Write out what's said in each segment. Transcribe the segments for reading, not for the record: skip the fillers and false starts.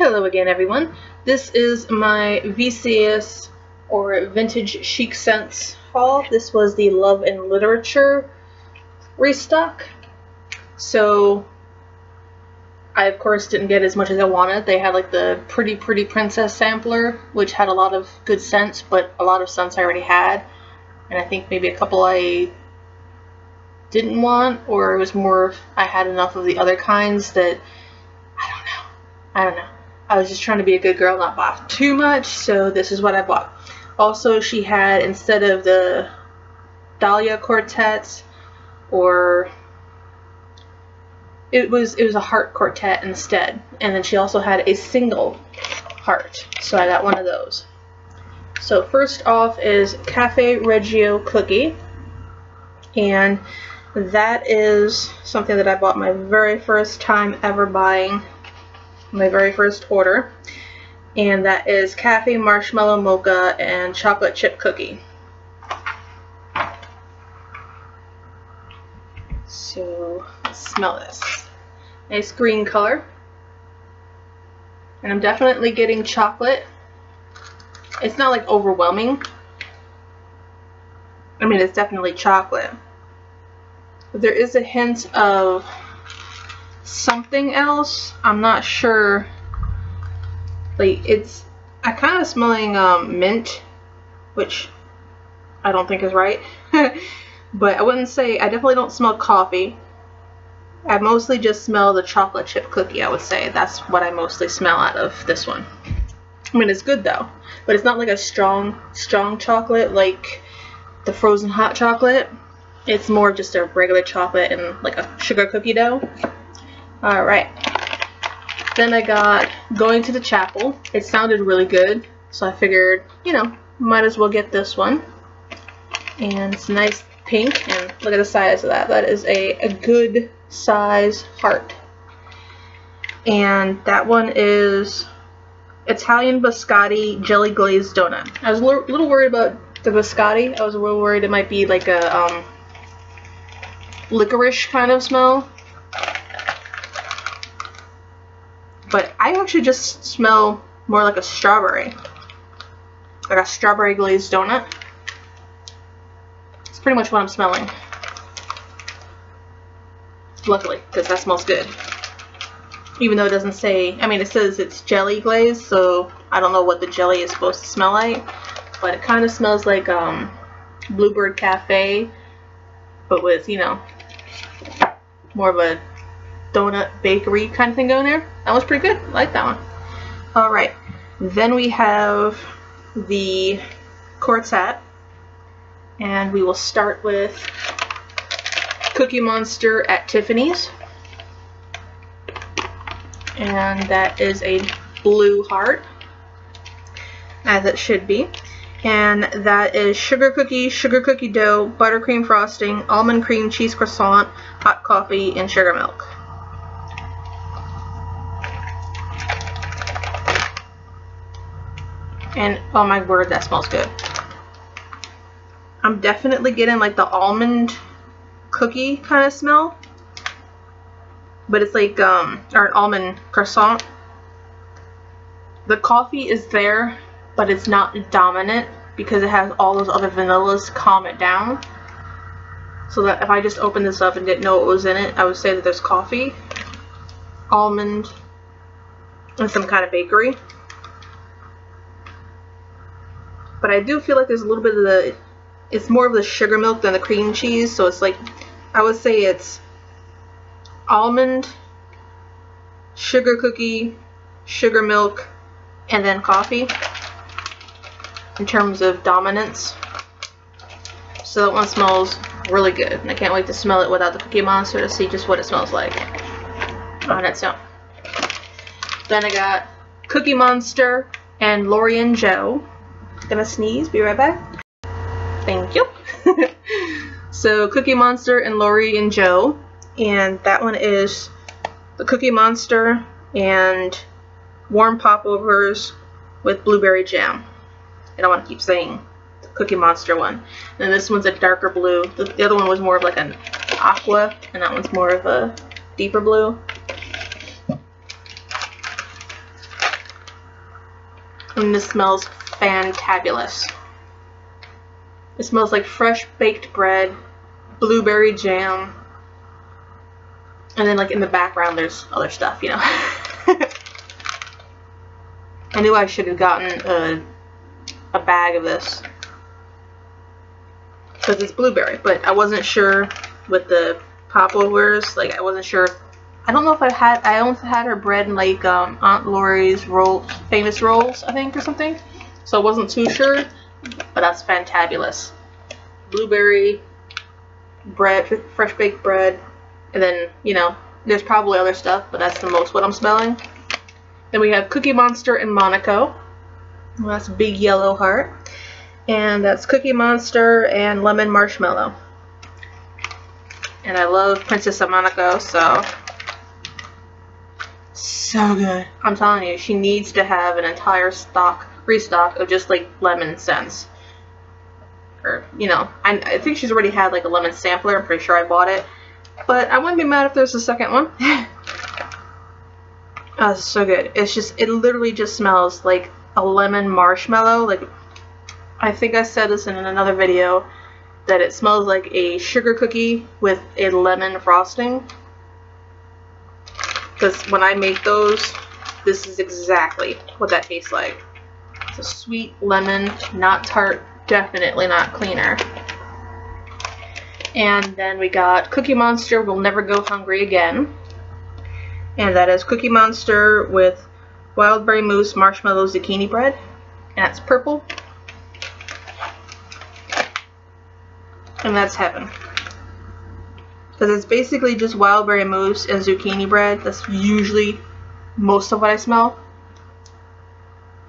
Hello again, everyone. This is my VCS or Vintage Chic Scents haul. This was the Love and Literature restock. So I of course didn't get as much as I wanted. They had like the Pretty Princess sampler, which had a lot of good scents, but a lot of scents I already had. And I think maybe a couple I didn't want, or it was more I had enough of the other kinds that I don't know. I was just trying to be a good girl, not buy too much, so this is what I bought. Also, she had, instead of the Dahlia quartets, or it was a heart quartet instead, and then she also had a single heart, so I got one of those. So first off is Cafe Reggio cookie, and that is something that I bought my very first time ever buying, my very first order, and that is Cafe Marshmallow Mocha and Chocolate Chip Cookie. So let's smell this. Nice green color, and I'm definitely getting chocolate. It's not like overwhelming. I mean, it's definitely chocolate, but there is a hint of something else. I'm not sure. Like, I kind of smelling mint, which I don't think is right. But I wouldn't say, I definitely don't smell coffee. I mostly just smell the chocolate chip cookie, I would say. That's what I mostly smell out of this one. I mean, it's good though, but it's not like a strong chocolate like the frozen hot chocolate. It's more just a regular chocolate and like a sugar cookie dough. Alright, then I got Going to the Chapel. It sounded really good, so I figured, you know, might as well get this one. And it's nice pink, and look at the size of that. That is a good size heart. And that one is Italian biscotti jelly glazed donut. I was a little worried about the biscotti. I was a little worried it might be like a licorice kind of smell. But I actually just smell more like a strawberry glazed donut. It's pretty much what I'm smelling. Luckily, because that smells good. Even though it doesn't say, I mean, it says it's jelly glazed, so I don't know what the jelly is supposed to smell like. But it kind of smells like Bluebird Cafe, but with, you know, more of a donut bakery kind of thing going there. That was pretty good. I like that one. Alright, then we have the quartet, and we will start with Cookie Monster at Tiffany's, and that is a blue heart, as it should be, and that is sugar cookie dough, buttercream frosting, almond cream cheese croissant, hot coffee, and sugar milk. And oh my word, that smells good. I'm definitely getting like the almond cookie kind of smell, but it's like or an almond croissant. The coffee is there, but it's not dominant because it has all those other vanillas calm it down. So that if I just opened this up and didn't know what was in it, I would say that there's coffee, almond, and some kind of bakery. But I do feel like there's a little bit of it's more of the sugar milk than the cream cheese, so it's like, I would say it's almond, sugar cookie, sugar milk, and then coffee in terms of dominance. So that one smells really good, and I can't wait to smell it without the Cookie Monster to see just what it smells like on its own. Then I got Cookie Monster and Lori and Joe. Gonna sneeze, be right back. Thank you. So Cookie Monster and Lori and Joe, and that one is the Cookie Monster and warm popovers with blueberry jam. I don't want to keep saying the Cookie Monster one. And this one's a darker blue. The other one was more of like an aqua, and that one's more of a deeper blue. And this smells fantabulous. It smells like fresh baked bread, blueberry jam, and then like in the background there's other stuff, you know. I knew I should have gotten a bag of this because it's blueberry, but I wasn't sure with the popovers. Like I wasn't sure. I don't know if I only had her bread in like Aunt Lori's famous rolls, I think, or something. So I wasn't too sure, but that's fantabulous. Blueberry bread, fresh baked bread, and then, you know, there's probably other stuff, but that's the most what I'm smelling. Then we have Cookie Monster and Monaco. Well, that's a big yellow heart. And that's Cookie Monster and Lemon Marshmallow. And I love Princess of Monaco, so good. I'm telling you, she needs to have an entire restock of just like lemon scents. Or, you know, I think she's already had like a lemon sampler. I'm pretty sure I bought it. But I wouldn't be mad if there's a second one. Oh, it's so good. It's just, it literally just smells like a lemon marshmallow. Like, I think I said this in another video, that it smells like a sugar cookie with a lemon frosting. Because when I make those, this is exactly what that tastes like. It's a sweet lemon, not tart, definitely not cleaner. And then we got Cookie Monster, We'll Never Go Hungry Again. And that is Cookie Monster with wild berry mousse, marshmallow, zucchini bread. And that's purple. And that's heaven. Because it's basically just wild berry mousse and zucchini bread. That's usually most of what I smell.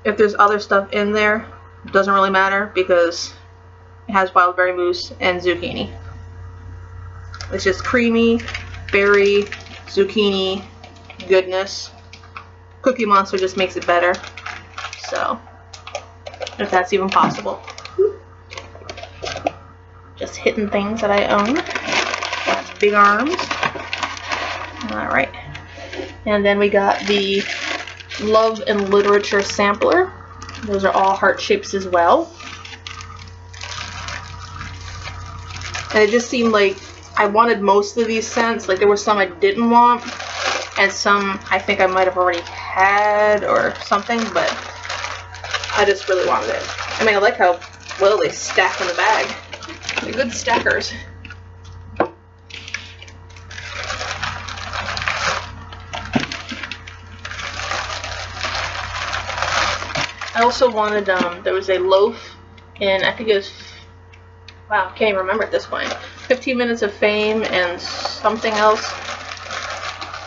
If there's other stuff in there, it doesn't really matter because it has wild berry mousse and zucchini. It's just creamy, berry, zucchini goodness. Cookie Monster just makes it better. So, if that's even possible. Just hitting things that I own. Got big arms. Alright. And then we got the Love and Literature sampler. Those are all heart shapes as well. And it just seemed like I wanted most of these scents. Like there were some I didn't want, and some I think I might have already had or something, but I just really wanted it. I mean, I like how well they stack in the bag. They're good stackers. I also wanted, there was a loaf in, I think it was, wow, I can't even remember at this point, 15 Minutes of Fame and something else.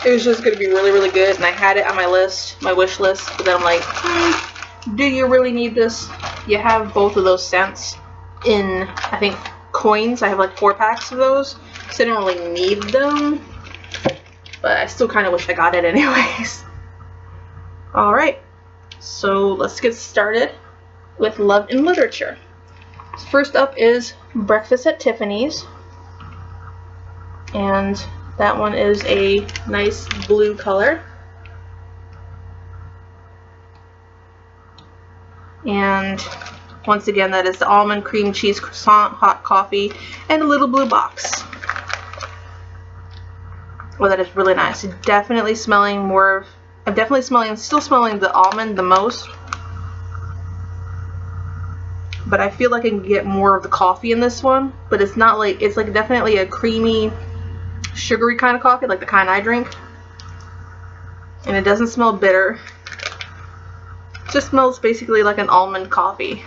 It was just going to be really, really good, and I had it on my list, my wish list, but then I'm like, do you really need this? You have both of those scents in, I think, coins. I have like 4 packs of those, so I didn't really need them, but I still kind of wish I got it anyways. Alright, so let's get started with Love and Literature. First up is Breakfast at Tiffany's, and that one is a nice blue color. And once again, that is the almond cream cheese croissant hot coffee and a little blue box. Well, that is really nice. Definitely smelling more of, I'm still smelling the almond the most. But I feel like I can get more of the coffee in this one. But it's not like, it's like definitely a creamy, sugary kind of coffee, like the kind I drink. And it doesn't smell bitter. It just smells basically like an almond coffee.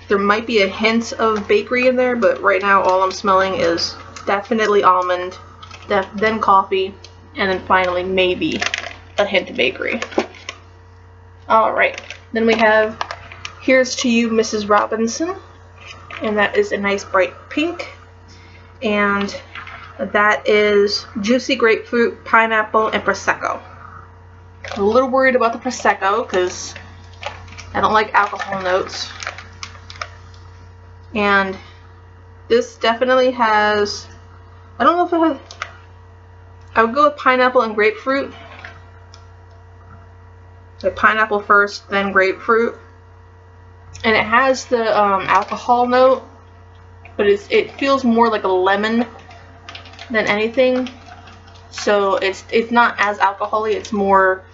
There might be a hint of bakery in there, but right now all I'm smelling is definitely almond, then coffee, and then finally maybe a hint of bakery. Alright, then we have Here's to You, Mrs. Robinson, and that is a nice bright pink, and that is juicy grapefruit, pineapple, and Prosecco. I'm a little worried about the Prosecco because I don't like alcohol notes. And this definitely has, I don't know if it has, I would go with pineapple and grapefruit. So pineapple first, then grapefruit. And it has the alcohol note, but it feels more like a lemon than anything. So it's not as alcoholic, it's more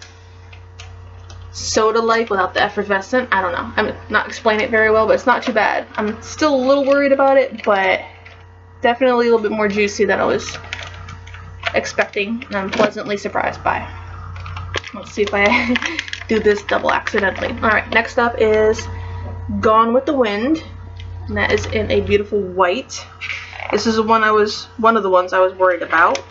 soda-like without the effervescent. I don't know. I'm not explaining it very well, but it's not too bad. I'm still a little worried about it, but definitely a little bit more juicy than I was expecting, and I'm pleasantly surprised by. Let's see if I do this double accidentally. Alright, next up is Gone with the Wind, and that is in a beautiful white. This is one of the ones I was worried about,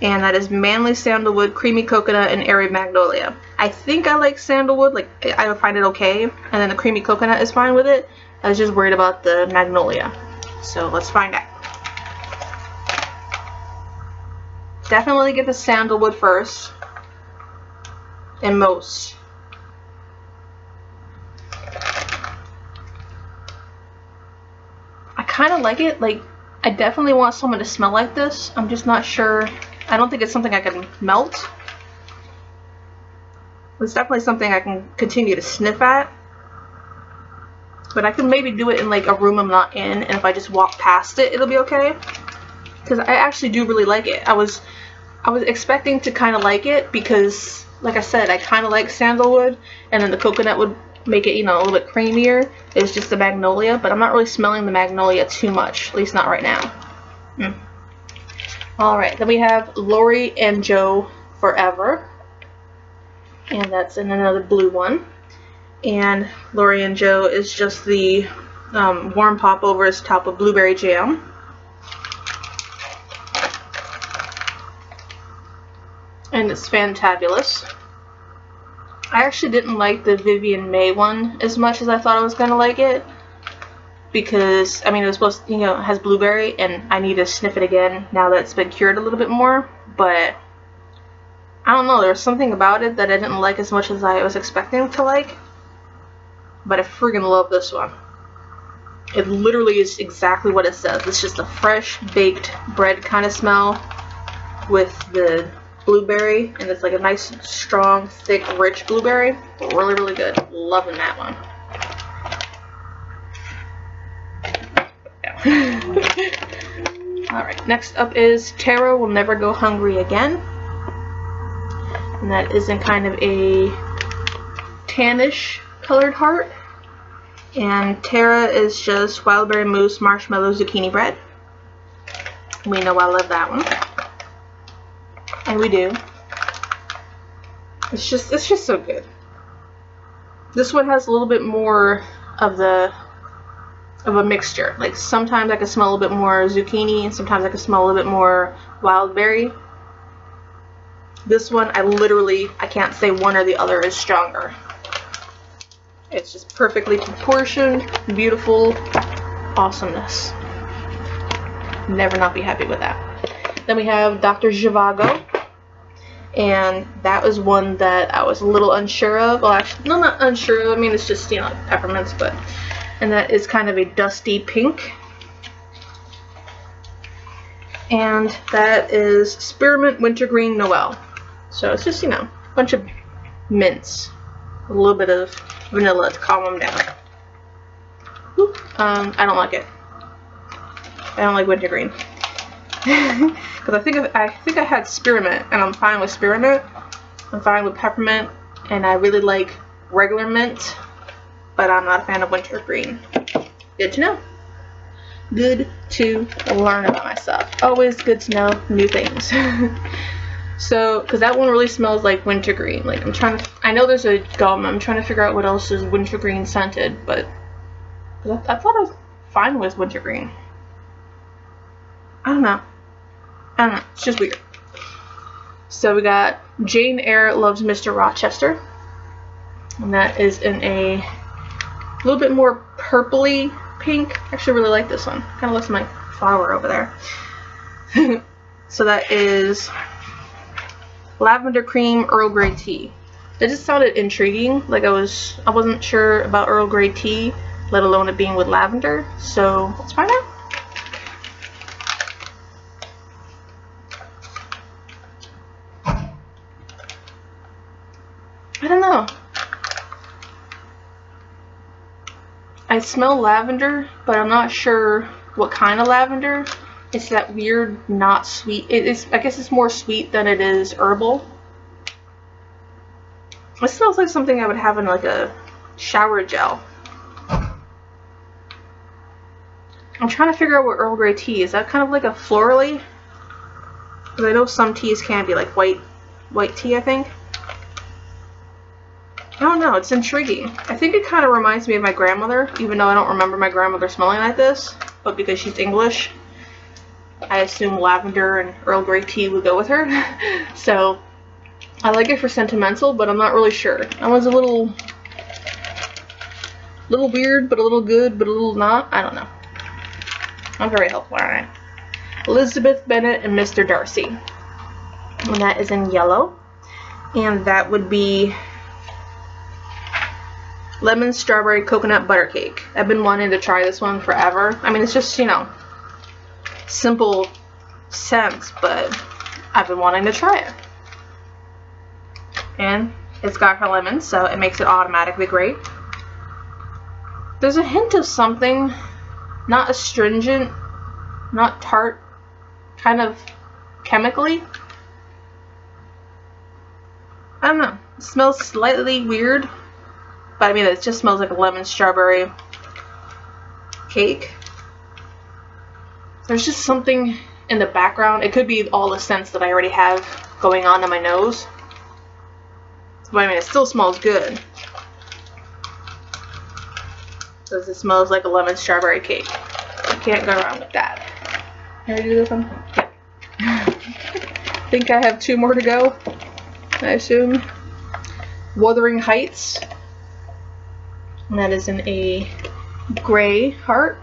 and that is Manly Sandalwood, Creamy Coconut, and Airy Magnolia. I think I like sandalwood, like I find it okay, and then the creamy coconut is fine with it. I was just worried about the magnolia. So let's find out. Definitely get the sandalwood first, and most. I kind of like it. Like, I definitely want someone to smell like this. I'm just not sure. I don't think it's something I can melt. It's definitely something I can continue to sniff at. But I can maybe do it in like a room I'm not in, and if I just walk past it, it'll be okay. Because I actually do really like it. I was expecting to kind of like it because, like I said, I kind of like sandalwood, and then the coconut would make it, you know, a little bit creamier. It's just the magnolia, but I'm not really smelling the magnolia too much, at least not right now. Alright, then we have Lori and Joe Forever, and that's in another blue one. And Lori and Joe is just the warm popovers top of blueberry jam. And it's fantabulous. I actually didn't like the Vivian May one as much as I thought I was going to like it. Because, I mean, it was supposed to, you know, it has blueberry, and I need to sniff it again now that it's been cured a little bit more. But, I don't know, there was something about it that I didn't like as much as I was expecting to like. But I friggin' love this one. It literally is exactly what it says. It's just a fresh baked bread kind of smell with the blueberry, and it's like a nice, strong, thick, rich blueberry. Really, really good. Loving that one. Alright, next up is Terra Will Never Go Hungry Again. And that is in kind of a tannish colored heart. And Terra is just wild berry mousse, marshmallow, zucchini bread. We know I love that one. And we do. It's just so good. This one has a little bit more of a mixture. Like, sometimes I can smell a little bit more zucchini, and sometimes I can smell a little bit more wild berry. This one, I can't say one or the other is stronger. It's just perfectly proportioned, beautiful awesomeness. Never not be happy with that. Then we have Dr. Zhivago, and that was one that I was a little unsure of. Well, actually, no, not unsure. I mean, it's just, you know, peppermints, but, and that is kind of a dusty pink. And that is Spearmint, Wintergreen, Noel. So it's just, you know, a bunch of mints, a little bit of vanilla to calm them down. I don't like it. I don't like wintergreen. Because I think I had spearmint, and I'm fine with spearmint. I'm fine with peppermint, and I really like regular mint, but I'm not a fan of wintergreen. Good to know. Good to learn about myself. Always good to know new things. So, because that one really smells like wintergreen. Like, I know there's a gum. I'm trying to figure out what else is wintergreen scented, but I thought I was fine with wintergreen. I don't know. It's just weird. So we got Jane Eyre Loves Mr. Rochester. And that is in a little bit more purpley pink. I actually really like this one. Kind of looks like my flower over there. So that is Lavender Cream Earl Grey Tea. It just sounded intriguing. Like I wasn't sure about Earl Grey tea, let alone it being with lavender. So let's find out. I don't know. I smell lavender, but I'm not sure what kind of lavender. It's that weird, not sweet. I guess it's more sweet than it is herbal. It smells like something I would have in like a shower gel. I'm trying to figure out what Earl Grey tea is. Is that kind of like a florally? Because I know some teas can be like white tea, I think. I don't know, it's intriguing. I think it kind of reminds me of my grandmother, even though I don't remember my grandmother smelling like this. But because she's English, I assume lavender and Earl Grey tea would go with her. So, I like it for sentimental, but I'm not really sure. I was a little weird, but a little good, but a little not. I don't know. I'm very helpful, aren't I? Elizabeth Bennet and Mr. Darcy. And that is in yellow. And that would be lemon strawberry coconut butter cake. I've been wanting to try this one forever. I mean, it's just, you know, simple scents, but I've been wanting to try it. And it's got her lemon, so it makes it automatically great. There's a hint of something, not astringent, not tart, kind of chemically. I don't know. It smells slightly weird, but I mean, it just smells like a lemon strawberry cake. There's just something in the background. It could be all the scents that I already have going on in my nose. But I mean, it still smells good. Because it smells like a lemon strawberry cake. You can't go wrong with that. Can I do this one? Yeah. I think I have 2 more to go, I assume. Wuthering Heights. And that is in a gray heart.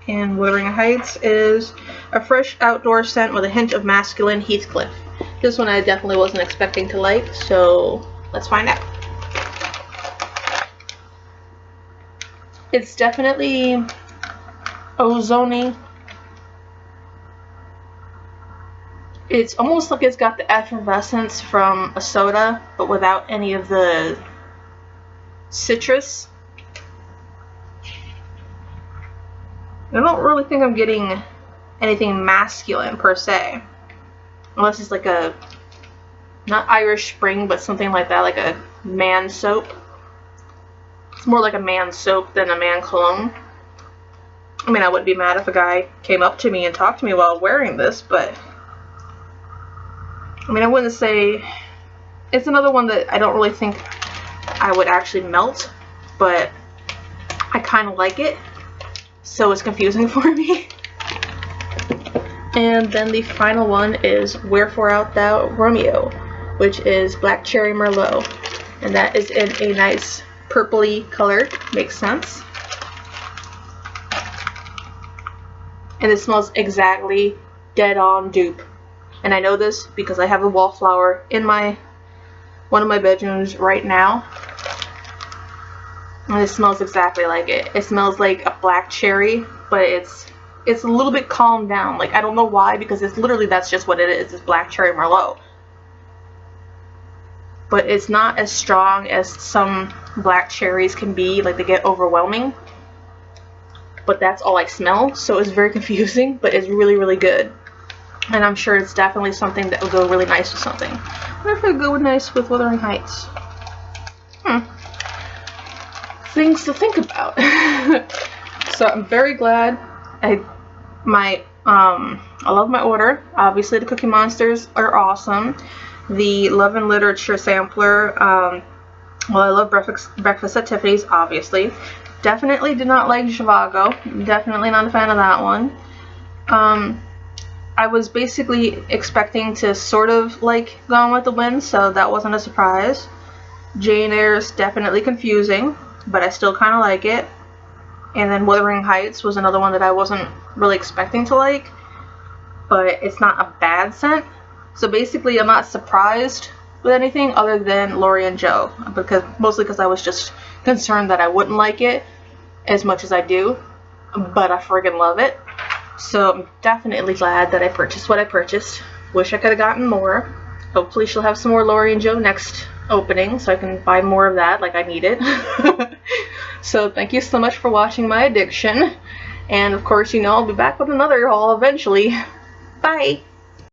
And Wuthering Heights is a fresh outdoor scent with a hint of masculine Heathcliff. This one I definitely wasn't expecting to like, so let's find out. It's definitely ozone-y. It's almost like it's got the effervescence from a soda, but without any of the citrus. I don't really think I'm getting anything masculine per se. Unless it's like a, not Irish Spring, but something like that, like a man soap. It's more like a man soap than a man cologne. I mean, I wouldn't be mad if a guy came up to me and talked to me while wearing this, but I mean, I wouldn't say, it's another one that I don't really think I would actually melt, but I kind of like it, so it's confusing for me. And then the final one is Wherefore Art Thou, Romeo, which is Black Cherry Merlot, and that is in a nice purpley color. Makes sense. And it smells exactly dead on dupe. And I know this because I have a wallflower in one of my bedrooms right now. And it smells exactly like it. It smells like a black cherry, but it's a little bit calmed down. Like, I don't know why, because it's literally, that's just what it is. It's Black Cherry Merlot. But it's not as strong as some black cherries can be. Like, they get overwhelming. But that's all I smell, so it's very confusing, but it's really, really good. And I'm sure it's definitely something that will go really nice with something. I wonder if it would go nice with Wuthering Heights. Things to think about. So I'm very glad. I love my order. Obviously, the Cookie Monsters are awesome. The Love and Literature sampler. Well, I love Breakfast at Tiffany's, obviously. Definitely did not like Zhivago. Definitely not a fan of that one. I was basically expecting to sort of like Gone with the Wind, so that wasn't a surprise. Jane Eyre's definitely confusing, but I still kind of like it. And then Wuthering Heights was another one that I wasn't really expecting to like, but it's not a bad scent. So basically, I'm not surprised with anything other than Lori and Joe, mostly because I was just concerned that I wouldn't like it as much as I do, but I friggin' love it. So I'm definitely glad that I purchased what I purchased. Wish I could have gotten more. Hopefully she'll have some more Lori and Joe next opening, so I can buy more of that, like I need it. So thank you so much for watching my addiction. And of course, you know, I'll be back with another haul eventually. Bye!